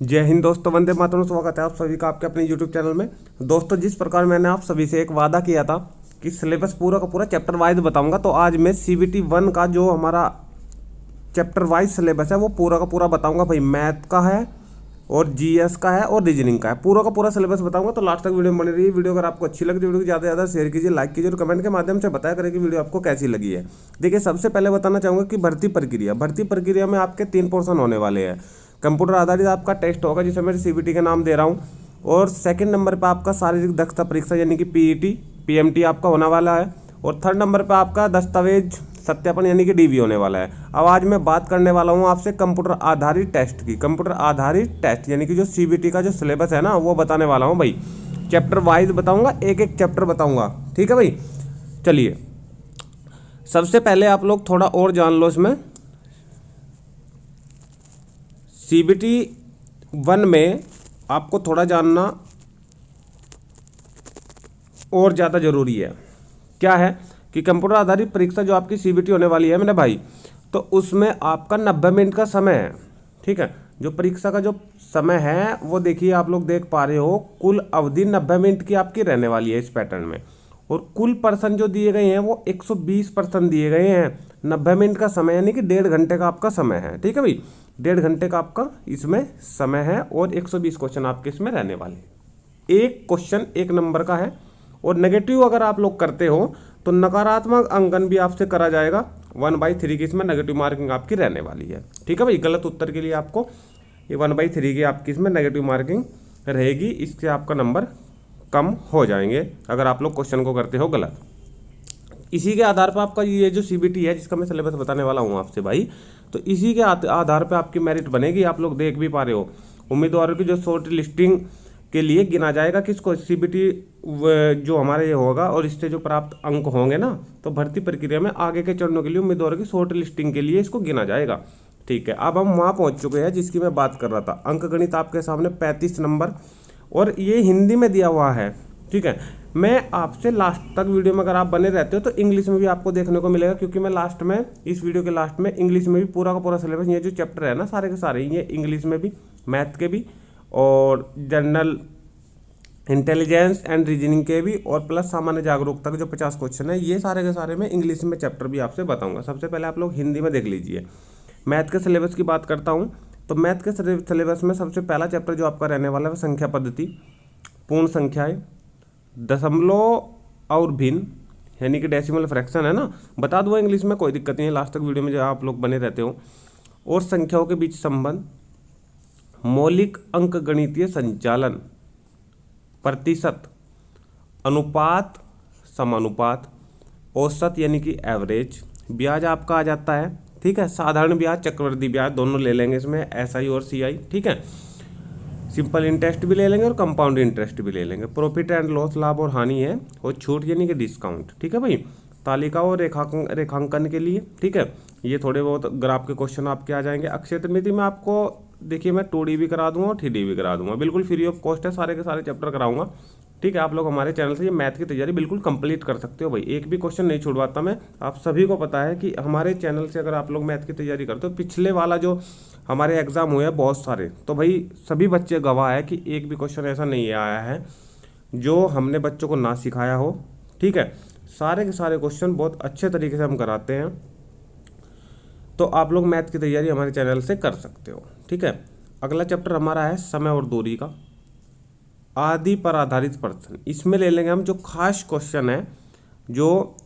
जय हिंद दोस्तों, वंदे मातरम। स्वागत है आप सभी का आपके अपने यूट्यूब चैनल में। दोस्तों, जिस प्रकार मैंने आप सभी से एक वादा किया था कि सिलेबस पूरा का पूरा चैप्टर वाइज बताऊंगा, तो आज मैं CBT 1 का जो हमारा चैप्टर वाइज सिलेबस है वो पूरा का पूरा बताऊंगा। भाई मैथ का है और GS का है और रीजनिंग का है, पूरा का पूरा सिलेबस बताऊंगा। तो लास्ट तक वीडियो में बनी रही। वीडियो अगर आपको अच्छी लगी तो वीडियो को ज़्यादा से ज़्यादा शेयर कीजिए, लाइक कीजिए और कमेंट के माध्यम से बताया करें कि वीडियो आपको कैसी लगी है। देखिए, सबसे पहले बताना चाहूँगा कि भर्ती प्रक्रिया में आपके 3 पोर्शन होने वाले हैं। कंप्यूटर आधारित आपका टेस्ट होगा जिसे मैं CBT का नाम दे रहा हूँ, और सेकंड नंबर पे आपका शारीरिक दक्षता परीक्षा यानी कि PET PMT आपका होने वाला है, और थर्ड नंबर पे आपका दस्तावेज सत्यापन यानी कि DV होने वाला है। अब आज मैं बात करने वाला हूँ आपसे कंप्यूटर आधारित टेस्ट की। कंप्यूटर आधारित टेस्ट यानी कि जो CBT का जो सिलेबस है ना, वो बताने वाला हूँ भाई। चैप्टर वाइज बताऊँगा, एक एक चैप्टर बताऊँगा, ठीक है भाई। चलिए, सबसे पहले आप लोग थोड़ा और जान लो इसमें। CBT 1 में आपको थोड़ा जानना और ज़्यादा ज़रूरी है। क्या है कि कंप्यूटर आधारित परीक्षा जो आपकी CBT होने वाली है मेरे भाई, तो उसमें आपका 90 मिनट का समय है, ठीक है। जो परीक्षा का जो समय है वो देखिए, आप लोग देख पा रहे हो, कुल अवधि 90 मिनट की आपकी रहने वाली है इस पैटर्न में, और कुल पर्सन जो दिए गए हैं वो 120 पर्सन दिए गए हैं। 90 मिनट का समय यानी कि 1.5 घंटे का आपका समय है, ठीक है भाई। 1.5 घंटे का आपका इसमें समय है, और 120 क्वेश्चन आपके इसमें रहने वाले हैं। एक क्वेश्चन 1 नंबर का है, और नेगेटिव अगर आप लोग करते हो तो नकारात्मक अंकन भी आपसे करा जाएगा। 1/3 की इसमें नेगेटिव मार्किंग आपकी रहने वाली है, ठीक है भाई। गलत उत्तर के लिए आपको ये 1/3 की आपकी इसमें नेगेटिव मार्किंग रहेगी। इससे आपका नंबर कम हो जाएंगे अगर आप लोग क्वेश्चन को करते हो गलत। इसी के आधार पर आपका ये जो CBT है जिसका मैं सिलेबस बताने वाला हूँ आपसे भाई, तो इसी के आधार पर आपकी मेरिट बनेगी। आप लोग देख भी पा रहे हो, उम्मीदवारों की जो शॉर्ट लिस्टिंग के लिए गिना जाएगा किसको, CBT जो हमारे ये होगा, और इससे जो प्राप्त अंक होंगे ना, तो भर्ती प्रक्रिया में आगे के चरणों के लिए उम्मीदवारों की शॉर्ट लिस्टिंग के लिए इसको गिना जाएगा, ठीक है। अब हम वहाँ पहुँच चुके हैं जिसकी मैं बात कर रहा था। अंक गणित आपके सामने 35 नंबर, और ये हिंदी में दिया हुआ है, ठीक है। मैं आपसे लास्ट तक वीडियो में अगर आप बने रहते हो तो इंग्लिश में भी आपको देखने को मिलेगा, क्योंकि मैं लास्ट में इस वीडियो के लास्ट में इंग्लिश में भी पूरा का पूरा सिलेबस, ये जो चैप्टर है ना सारे के सारे, ये इंग्लिश में भी, मैथ के भी, और जनरल इंटेलिजेंस एंड रीजनिंग के भी, और प्लस सामान्य जागरूकता के जो 50 क्वेश्चन है, ये सारे के सारे मैं इंग्लिश में चैप्टर भी आपसे बताऊंगा। सबसे पहले आप लोग हिंदी में देख लीजिए। मैथ के सिलेबस की बात करता हूँ, तो मैथ के सिलेबस में सबसे पहला चैप्टर जो आपका रहने वाला है वो संख्या पद्धति, पूर्ण संख्याएं, दशमलव और भिन्न यानी कि डेसिमल फ्रैक्शन है ना, बता दूंगा इंग्लिश में, कोई दिक्कत नहीं है। लास्ट तक वीडियो में जो आप लोग बने रहते हो, और संख्याओं के बीच संबंध, मौलिक अंक गणितीय संचालन, प्रतिशत, अनुपात, समानुपात, औसत यानी कि एवरेज, ब्याज आपका आ जाता है, ठीक है। साधारण ब्याज, चक्रवृद्धि ब्याज दोनों ले लेंगे इसमें, SI और CI, ठीक है। सिंपल इंटरेस्ट भी ले लेंगे और कंपाउंड इंटरेस्ट भी ले लेंगे। प्रॉफिट एंड लॉस, लाभ और हानि है, और छूट यानी कि डिस्काउंट, ठीक है भाई। तालिका और रेखांकन के लिए, ठीक है, ये थोड़े बहुत ग्राफ के क्वेश्चन आपके आ जाएंगे। अक्षय तृतीया में आपको देखिए मैं 2D भी करा दूंगा और 3D भी करा दूंगा, बिल्कुल फ्री ऑफ कॉस्ट है, सारे के सारे चैप्टर कराऊंगा, ठीक है। आप लोग हमारे चैनल से ये मैथ की तैयारी बिल्कुल कंप्लीट कर सकते हो भाई, एक भी क्वेश्चन नहीं छुड़वाता मैं। आप सभी को पता है कि हमारे चैनल से अगर आप लोग मैथ की तैयारी करते हो, पिछले वाला जो हमारे एग्जाम हुए हैं बहुत सारे, तो भाई सभी बच्चे गवाह है कि एक भी क्वेश्चन ऐसा नहीं आया है जो हमने बच्चों को ना सिखाया हो, ठीक है। सारे के सारे क्वेश्चन बहुत अच्छे तरीके से हम कराते हैं, तो आप लोग मैथ की तैयारी हमारे चैनल से कर सकते हो, ठीक है। अगला चैप्टर हमारा है समय और दूरी का, आदि पर आधारित प्रश्न। इसमें ले लेंगे हम जो खास क्वेश्चन है, जो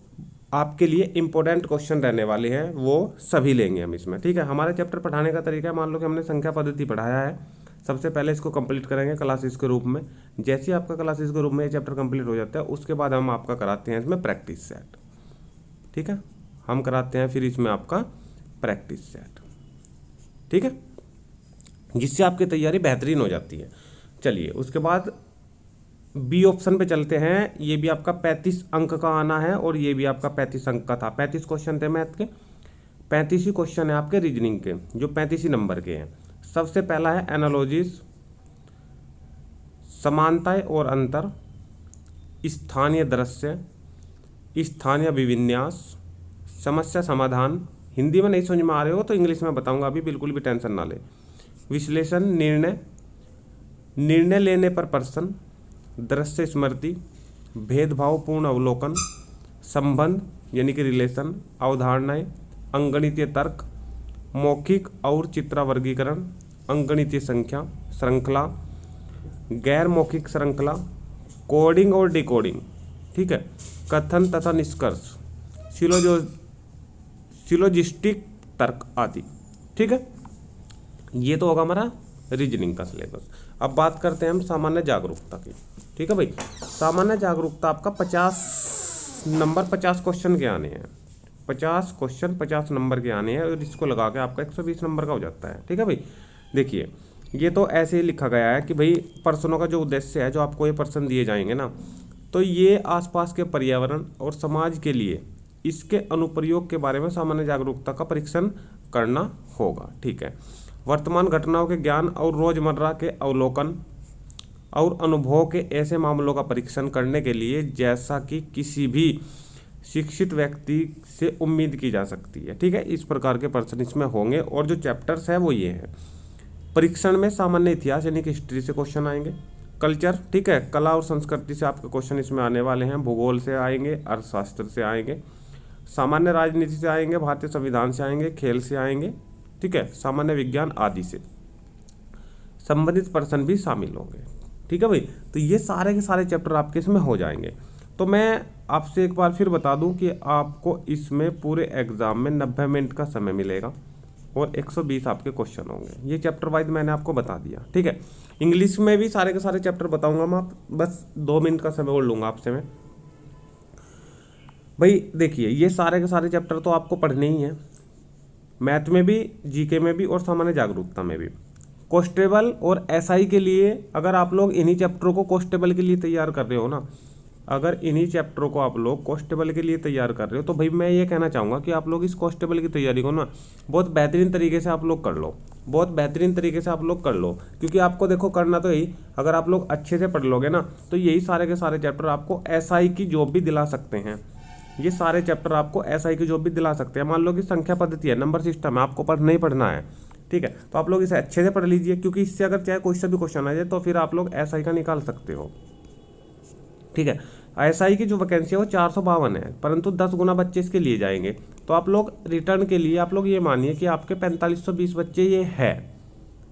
आपके लिए इंपॉर्टेंट क्वेश्चन रहने वाले हैं, वो सभी लेंगे हम इसमें, ठीक है। हमारे चैप्टर पढ़ाने का तरीका है, मान लो कि हमने संख्या पद्धति पढ़ाया है, सबसे पहले इसको कंप्लीट करेंगे क्लासेस के रूप में। जैसे ही आपका क्लासेस के रूप में ये चैप्टर कंप्लीट हो जाता है, उसके बाद हम आपका कराते हैं इसमें प्रैक्टिस सेट, ठीक है। हम कराते हैं फिर इसमें आपका प्रैक्टिस सेट, ठीक है, जिससे आपकी तैयारी बेहतरीन हो जाती है। चलिए, उसके बाद B ऑप्शन पे चलते हैं। ये भी आपका 35 अंक का आना है, और ये भी आपका 35 अंक का था। 35 क्वेश्चन थे मैथ के, 35 ही क्वेश्चन है आपके रीजनिंग के, जो 35 ही नंबर के हैं। सबसे पहला है एनालॉजीज, समानताएं और अंतर, स्थानीय दृश्य, स्थानीय अभिविन्यास, समस्या समाधान। हिंदी में नहीं समझ में आ रहे हो तो इंग्लिश में बताऊंगा, अभी बिल्कुल भी टेंशन ना ले। विश्लेषण, निर्णय, निर्णय लेने पर प्रश्न, दृश्य स्मृति, भेदभावपूर्ण अवलोकन, संबंध यानी कि रिलेशन, अवधारणाएं, अंगणितीय तर्क, मौखिक और चित्रावर्गीकरण, अंगणितीय संख्या श्रृंखला, गैर मौखिक श्रृंखला, कोडिंग और डिकोडिंग, ठीक है, कथन तथा निष्कर्ष, सिलोजिस्टिक तर्क आदि, ठीक है। ये तो होगा हमारा रीजनिंग का सिलेबस। अब बात करते हैं हम सामान्य जागरूकता की, ठीक है भाई। सामान्य जागरूकता आपका 50 क्वेश्चन के आने हैं, 50 क्वेश्चन 50 नंबर के आने हैं, और इसको लगा के आपका 120 नंबर का हो जाता है, ठीक है भाई। देखिए ये तो ऐसे ही लिखा गया है कि भाई प्रश्नों का जो उद्देश्य है, जो आपको ये प्रश्न दिए जाएंगे ना, तो ये आसपास के पर्यावरण और समाज के लिए इसके अनुप्रयोग के बारे में सामान्य जागरूकता का परीक्षण करना होगा, ठीक है। वर्तमान घटनाओं के ज्ञान और रोजमर्रा के अवलोकन और अनुभव के ऐसे मामलों का परीक्षण करने के लिए जैसा कि किसी भी शिक्षित व्यक्ति से उम्मीद की जा सकती है, ठीक है। इस प्रकार के प्रश्न इसमें होंगे, और जो चैप्टर्स है वो ये है। परीक्षण में सामान्य इतिहास यानी कि हिस्ट्री से क्वेश्चन आएंगे, कल्चर, ठीक है, कला और संस्कृति से आपके क्वेश्चन इसमें आने वाले हैं, भूगोल से आएंगे, अर्थशास्त्र से आएंगे, सामान्य राजनीति से आएंगे, भारतीय संविधान से आएंगे, खेल से आएंगे, ठीक है, सामान्य विज्ञान आदि से संबंधित प्रश्न भी शामिल होंगे, ठीक है भाई। तो ये सारे के सारे चैप्टर आपके इसमें हो जाएंगे। तो मैं आपसे एक बार फिर बता दूं कि आपको इसमें पूरे एग्जाम में 90 मिनट का समय मिलेगा और 120 आपके क्वेश्चन होंगे। ये चैप्टर वाइज मैंने आपको बता दिया, ठीक है। इंग्लिश में भी सारे के सारे चैप्टर बताऊंगा मैं, आप बस 2 मिनट का समय और लूँगा आपसे मैं। भाई देखिए ये सारे के सारे चैप्टर तो आपको पढ़ने ही हैं, मैथ में भी, जीके में भी और सामान्य जागरूकता में भी। कॉन्स्टेबल और एसआई के लिए अगर आप लोग इन्हीं चैप्टरों को कॉन्स्टेबल के लिए तैयार कर रहे हो ना, अगर इन्हीं चैप्टरों को आप लोग कॉन्स्टेबल के लिए तैयार कर रहे हो, तो भाई मैं ये कहना चाहूँगा कि आप लोग इस कॉन्स्टेबल की तैयारी को ना बहुत बेहतरीन तरीके से आप लोग कर लो, बहुत बेहतरीन तरीके से आप लोग कर लो। क्योंकि आपको देखो करना तो यही, अगर आप लोग अच्छे से पढ़ लोगे ना, तो यही सारे के सारे चैप्टर आपको एसआई की जॉब भी दिला सकते हैं। ये सारे चैप्टर आपको एसआई की जॉब भी दिला सकते हैं। मान लो कि संख्या पद्धति है, नंबर सिस्टम है, आपको पढ़ना ही पढ़ना है, ठीक है। तो आप लोग इसे अच्छे से पढ़ लीजिए, क्योंकि इससे अगर चाहे कोई सा भी क्वेश्चन आ जाए तो फिर आप लोग एसआई का निकाल सकते हो, ठीक है। एसआई की जो वैकेंसी है वो 452 है, परंतु 10 गुना बच्चे इसके लिए जाएंगे। तो आप लोग रिटर्न के लिए आप लोग ये मानिए कि आपके 4520 बच्चे ये है,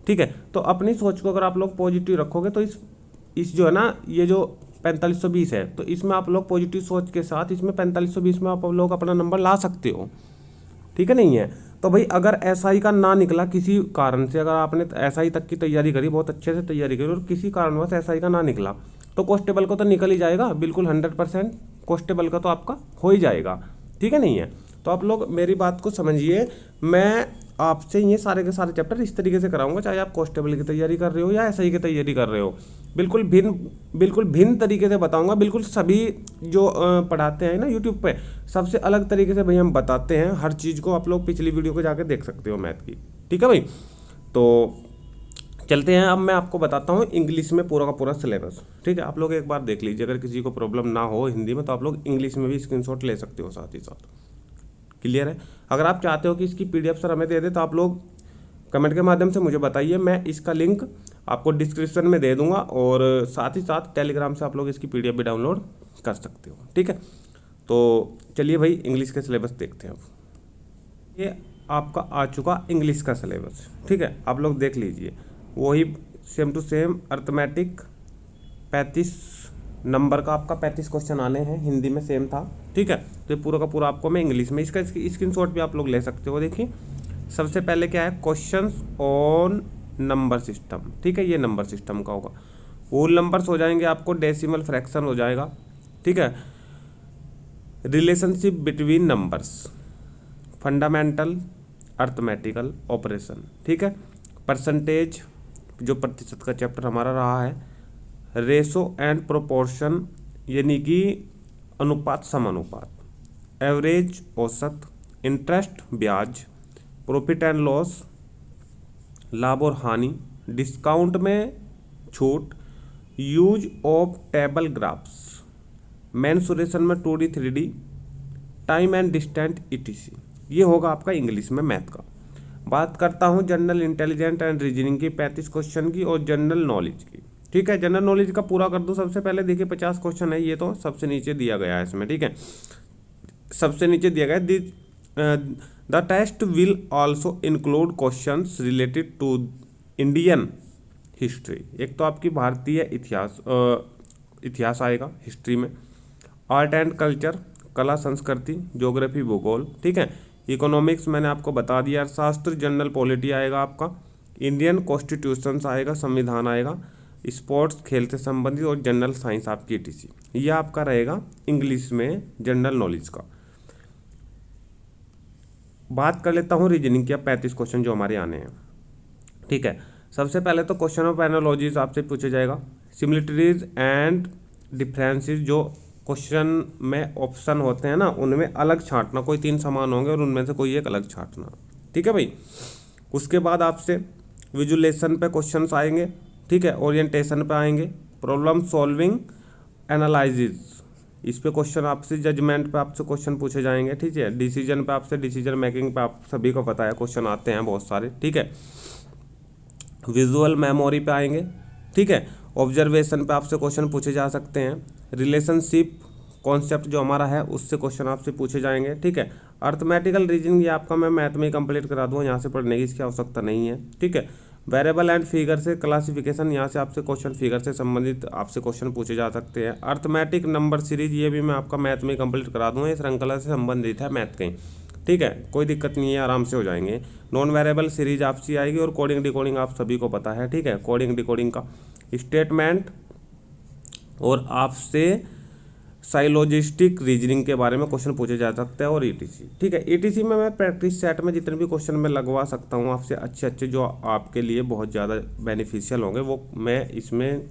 ठीक है। तो अपनी सोच को अगर आप लोग पॉजिटिव रखोगे तो इस जो है ना, ये जो 4520 है, तो इसमें आप लोग पॉजिटिव सोच के साथ इसमें 4520 में आप लोग अपना नंबर ला सकते हो, ठीक है। नहीं है तो भाई अगर एसआई का ना निकला किसी कारण से, अगर आपने एसआई तक की तैयारी करी, बहुत अच्छे से तैयारी करी, और किसी कारणवश एसआई का ना निकला, तो कॉन्स्टेबल को तो निकल ही जाएगा, बिल्कुल 100% कॉन्स्टेबल का तो आपका हो ही जाएगा, ठीक है। नहीं है तो आप लोग मेरी बात को समझिए, मैं आपसे ये सारे के सारे चैप्टर इस तरीके से कराऊंगा, चाहे आप कॉन्स्टेबल की तैयारी कर रहे हो या एसआई की तैयारी कर रहे हो, बिल्कुल भिन्न तरीके से बताऊंगा। बिल्कुल सभी जो पढ़ाते हैं ना यूट्यूब पे, सबसे अलग तरीके से भाई हम बताते हैं हर चीज़ को। आप लोग पिछली वीडियो को जाकर देख सकते हो मैथ की, ठीक है भाई। तो चलते हैं, अब मैं आपको बताता हूँ इंग्लिश में पूरा का पूरा सिलेबस, ठीक है। आप लोग एक बार देख लीजिए, अगर किसी को प्रॉब्लम ना हो हिंदी में तो आप लोग इंग्लिश में भी स्क्रीनशॉट ले सकते हो साथ ही साथ, क्लियर है। अगर आप चाहते हो कि इसकी पीडीएफ सर हमें दे दे तो आप लोग कमेंट के माध्यम से मुझे बताइए, मैं इसका लिंक आपको डिस्क्रिप्शन में दे दूंगा, और साथ ही साथ टेलीग्राम से आप लोग इसकी पीडीएफ भी डाउनलोड कर सकते हो, ठीक है। तो चलिए भाई इंग्लिश के सिलेबस देखते हैं। अब ये आपका आ चुका इंग्लिश का सिलेबस, ठीक है, आप लोग देख लीजिए। वही same to same arithmetic 35 number का आपका 35 क्वेश्चन आने हैं, हिंदी में सेम था, ठीक है। तो ये पूरा का पूरा आपको मैं इंग्लिश में, इसका स्क्रीनशॉट भी आप लोग ले सकते हो। देखिए सबसे पहले क्या है, क्वेश्चंस ऑन नंबर सिस्टम, ठीक है, ये नंबर सिस्टम का होगा। होल नंबर्स हो जाएंगे आपको, डेसिमल फ्रैक्शन हो जाएगा, ठीक है, relationship between numbers, fundamental arithmetical operation, ठीक है, परसेंटेज जो प्रतिशत का चैप्टर हमारा रहा है, रेशो एंड प्रोपोर्शन यानी कि अनुपात समानुपात, एवरेज औसत, इंटरेस्ट ब्याज, प्रॉफिट एंड लॉस लाभ और हानि, डिस्काउंट में छूट, use of table graphs, mensuration में 2D 3D, time and distant etc। ये होगा आपका इंग्लिश में मैथ का। बात करता हूँ जनरल इंटेलिजेंट एंड रीजनिंग की 35 क्वेश्चन की और जनरल नॉलेज की। ठीक है। जनरल नॉलेज का पूरा कर दूं सबसे पहले, देखिए 50 क्वेश्चन है, ये तो सबसे नीचे दिया गया है इसमें, ठीक है, सबसे नीचे दिया गया है। The test will also include questions related to Indian history, एक तो आपकी भारतीय इतिहास आएगा हिस्ट्री में, आर्ट एंड कल्चर, कला संस्कृति, ज्योग्राफी भूगोल, ठीक है, इकोनॉमिक्स मैंने आपको बता दिया, शास्त्र जनरल पॉलिटी आएगा आपका, इंडियन कॉन्स्टिट्यूशंस आएगा, संविधान आएगा, स्पोर्ट्स खेल से संबंधित, और जनरल साइंस आपकी ईटीसी। यह आपका रहेगा इंग्लिश में जनरल नॉलेज का। बात कर लेता हूँ रीजनिंग की, 35 क्वेश्चन जो हमारे आने हैं, ठीक है। सबसे पहले तो क्वेश्चन ऑफ एनालॉजीज आपसे पूछा जाएगा, सिमिलरिटीज एंड डिफरेंसेस, जो क्वेश्चन में ऑप्शन होते हैं ना उनमें अलग छांटना, कोई 3 समान होंगे और उनमें से कोई एक अलग छांटना, ठीक है भाई। उसके बाद आपसे विजुलेशन पे क्वेश्चंस आएंगे, ठीक है, ओरिएंटेशन पे आएंगे, प्रॉब्लम सॉल्विंग, एनालिसिस, इस पे क्वेश्चन आपसे, जजमेंट पे आपसे क्वेश्चन पूछे जाएंगे, ठीक है, डिसीजन पे आपसे, डिसीजन मेकिंग पे आप सभी को पता है क्वेश्चन आते हैं बहुत सारे, ठीक है, विजुअल मेमोरी पे आएंगे, ठीक है, ऑब्जर्वेशन पे आपसे क्वेश्चन पूछे जा सकते हैं, रिलेशनशिप कॉन्सेप्ट जो हमारा है उससे क्वेश्चन आपसे पूछे जाएंगे, ठीक है, अर्थमेटिकल रीजनिंग ये आपका मैं मैथ में कंप्लीट करा दूँ, यहाँ से पढ़ने की इसकी आवश्यकता नहीं है, ठीक है, वेरिएबल एंड फिगर से क्लासिफिकेशन, यहाँ से आपसे क्वेश्चन फिगर से संबंधित आपसे क्वेश्चन पूछे जा सकते हैं, अर्थमेटिक नंबर सीरीज ये भी मैं आपका मैथ में कंप्लीट करा दूँगा, ये श्रृंखला से संबंधित है मैथ के, ठीक है, कोई दिक्कत नहीं है, आराम से हो जाएंगे। नॉन वेरिएबल सीरीज आपसी आएगी, और कोडिंग डिकोडिंग आप सभी को पता है, ठीक है, कोडिंग डिकोडिंग का स्टेटमेंट, और आपसे साइलोजिस्टिक रीजनिंग के बारे में क्वेश्चन पूछे जा सकते हैं, और ईटीसी, ठीक है। ईटीसी में मैं प्रैक्टिस सेट में जितने भी क्वेश्चन मैं लगवा सकता हूँ आपसे अच्छे जो आपके लिए बहुत ज़्यादा बेनिफिशियल होंगे, वो मैं इसमें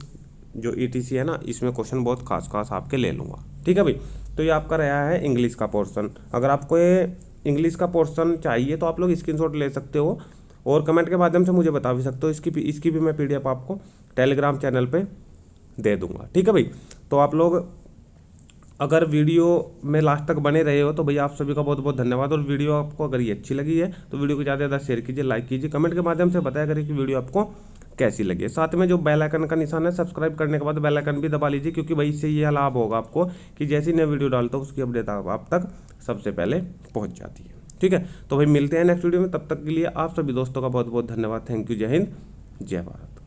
जो ईटीसी है ना इसमें क्वेश्चन बहुत खास आपके ले लूँगा, ठीक है भाई। तो ये आपका रहा है इंग्लिश का पोर्शन। अगर आपको ये इंग्लिश का पोर्शन चाहिए तो आप लोग स्क्रीनशॉट ले सकते हो, और कमेंट के माध्यम से मुझे बता भी सकते हो, इसकी भी मैं पीडीएफ आपको टेलीग्राम चैनल पे दे दूंगा, ठीक है भाई। तो आप लोग अगर वीडियो में लास्ट तक बने रहे हो तो भैया आप सभी का बहुत बहुत धन्यवाद, और वीडियो आपको अगर ये अच्छी लगी है तो वीडियो को ज़्यादा से ज़्यादा शेयर कीजिए, लाइक कीजिए, कमेंट के माध्यम से बताया करिए कि वीडियो आपको कैसी लगी है। साथ में जो बेल आइकन का निशान है, सब्सक्राइब करने के बाद बेल आइकन भी दबा लीजिए, क्योंकि भाई इससे ये लाभ होगा आपको कि जैसी नई वीडियो डालता हूँ उसकी अपडेट आप तक सबसे पहले पहुँच जाती है, ठीक है। तो भाई मिलते हैं नेक्स्ट वीडियो में, तब तक के लिए आप सभी दोस्तों का बहुत बहुत धन्यवाद। थैंक यू, जय हिंद, जय भारत।